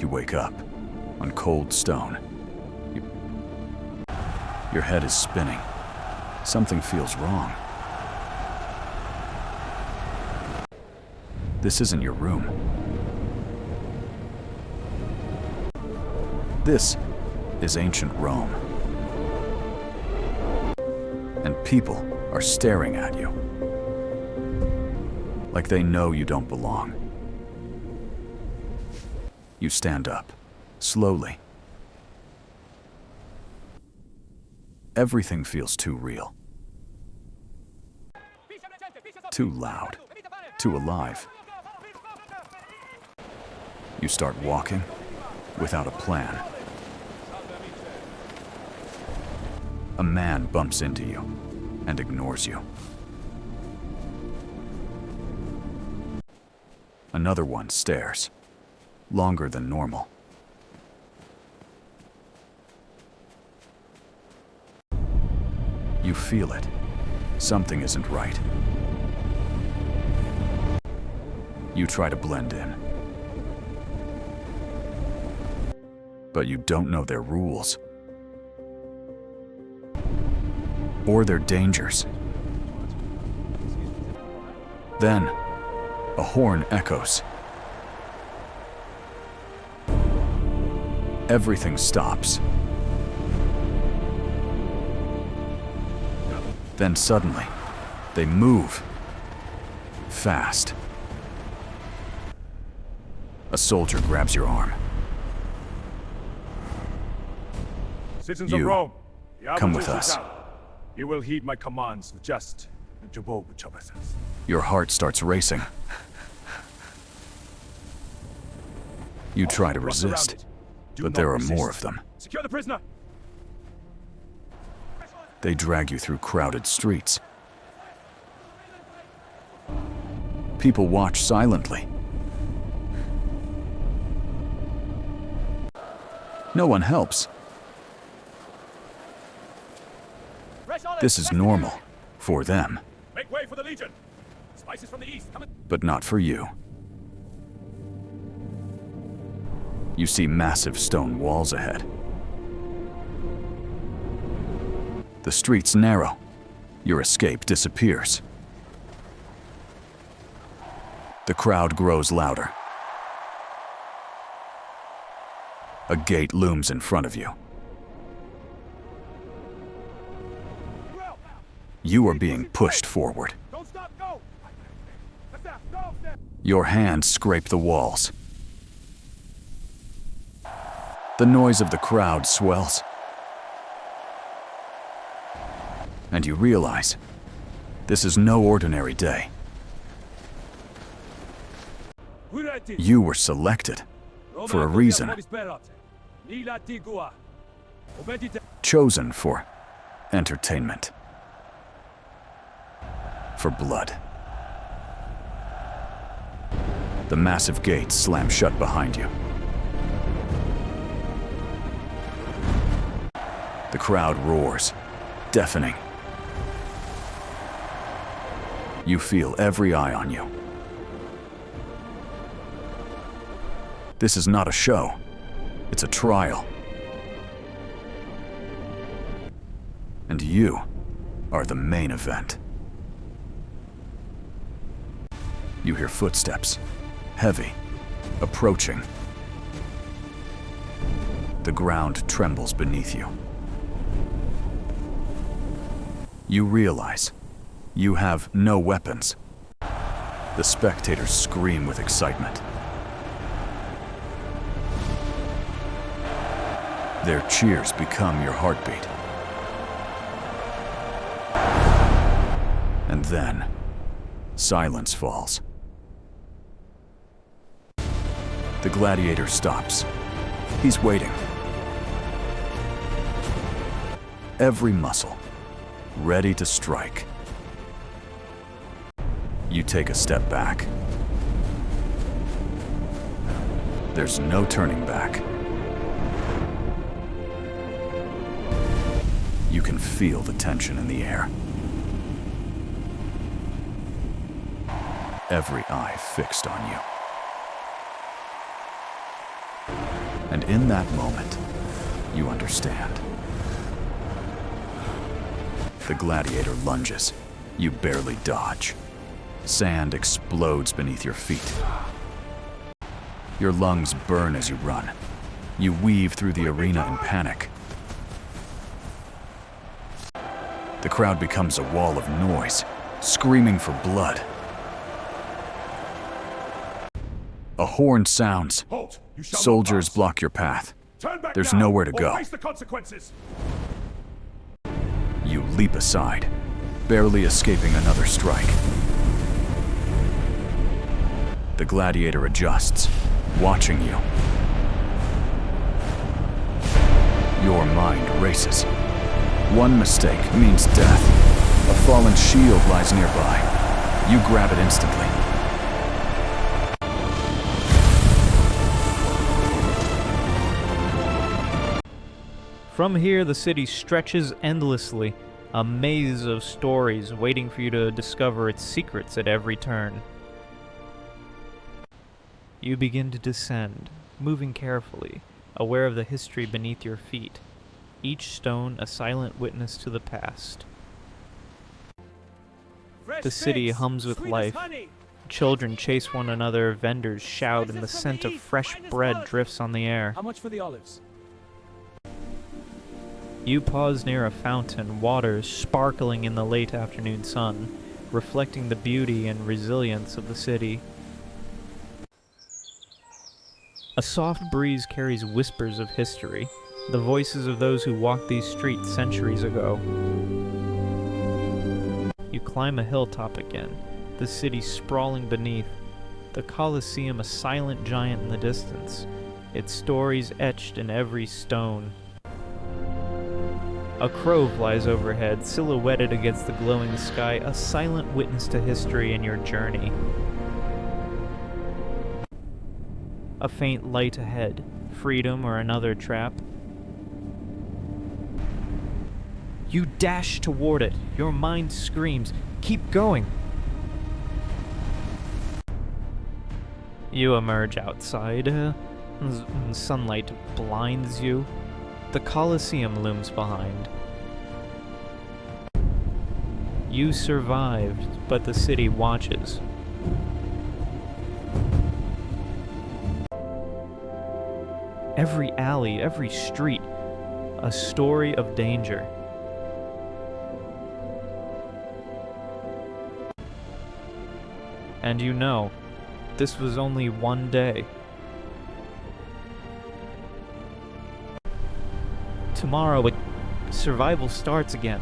You wake up on cold stone. Your head is spinning. Something feels wrong. This isn't your room. This is ancient Rome. And people are staring at you. Like they know you don't belong. You stand up, slowly. Everything feels too real. Too loud. Too alive. You start walking without a plan. A man bumps into you and ignores you. Another one stares, longer than normal. You feel it. Something isn't right. You try to blend in. But you don't know their rules. Or their dangers. Then, a horn echoes. Everything stops. Then suddenly, they move. Fast. A soldier grabs your arm. Citizens of Rome, come with us. You will heed my commands with just and Your heart starts racing. You try to resist, but there are more of them. Secure the prisoner. They drag you through crowded streets. People watch silently. No one helps. This is normal for them. Make way for the legion. Spices from the east. But not for you. You see massive stone walls ahead. The streets narrow. Your escape disappears. The crowd grows louder. A gate looms in front of you. You are being pushed forward. Don't stop, go! Your hands scrape the walls. The noise of the crowd swells. And you realize, this is no ordinary day. You were selected for a reason. Chosen for entertainment. For blood. The massive gates slam shut behind you. The crowd roars, deafening. You feel every eye on you. This is not a show. It's a trial. And you are the main event. You hear footsteps, heavy, approaching. The ground trembles beneath you. You realize you have no weapons. The spectators scream with excitement. Their cheers become your heartbeat. And then, silence falls. The gladiator stops. He's waiting. Every muscle, ready to strike. You take a step back. There's no turning back. You can feel the tension in the air. Every eye fixed on you. And in that moment, you understand. The gladiator lunges. You barely dodge. Sand explodes beneath your feet. Your lungs burn as you run. You weave through the arena in panic. The crowd becomes a wall of noise, screaming for blood. A horn sounds. Halt! You shall not Soldiers pass. block your path. Turn back There's now, nowhere to or go. face the consequences. You leap aside, barely escaping another strike. The gladiator adjusts, watching you. Your mind races. One mistake means death. A fallen shield lies nearby. You grab it instantly. From here, the city stretches endlessly, a maze of stories waiting for you to discover its secrets at every turn. You begin to descend, moving carefully, aware of the history beneath your feet, each stone a silent witness to the past. The city hums with life. Children chase one another, vendors shout, and the scent of fresh bread drifts on the air. How much for the olives? You pause near a fountain, water sparkling in the late afternoon sun, reflecting the beauty and resilience of the city. A soft breeze carries whispers of history, the voices of those who walked these streets centuries ago. You climb a hilltop again, the city sprawling beneath, the Colosseum a silent giant in the distance, its stories etched in every stone. A crow flies overhead, silhouetted against the glowing sky, a silent witness to history in your journey. A faint light ahead, freedom or another trap. You dash toward it, your mind screams, keep going! You emerge outside, sunlight blinds you. The Colosseum looms behind. You survived, but the city watches. Every alley, every street, a story of danger. And you know, this was only one day. Tomorrow, survival starts again.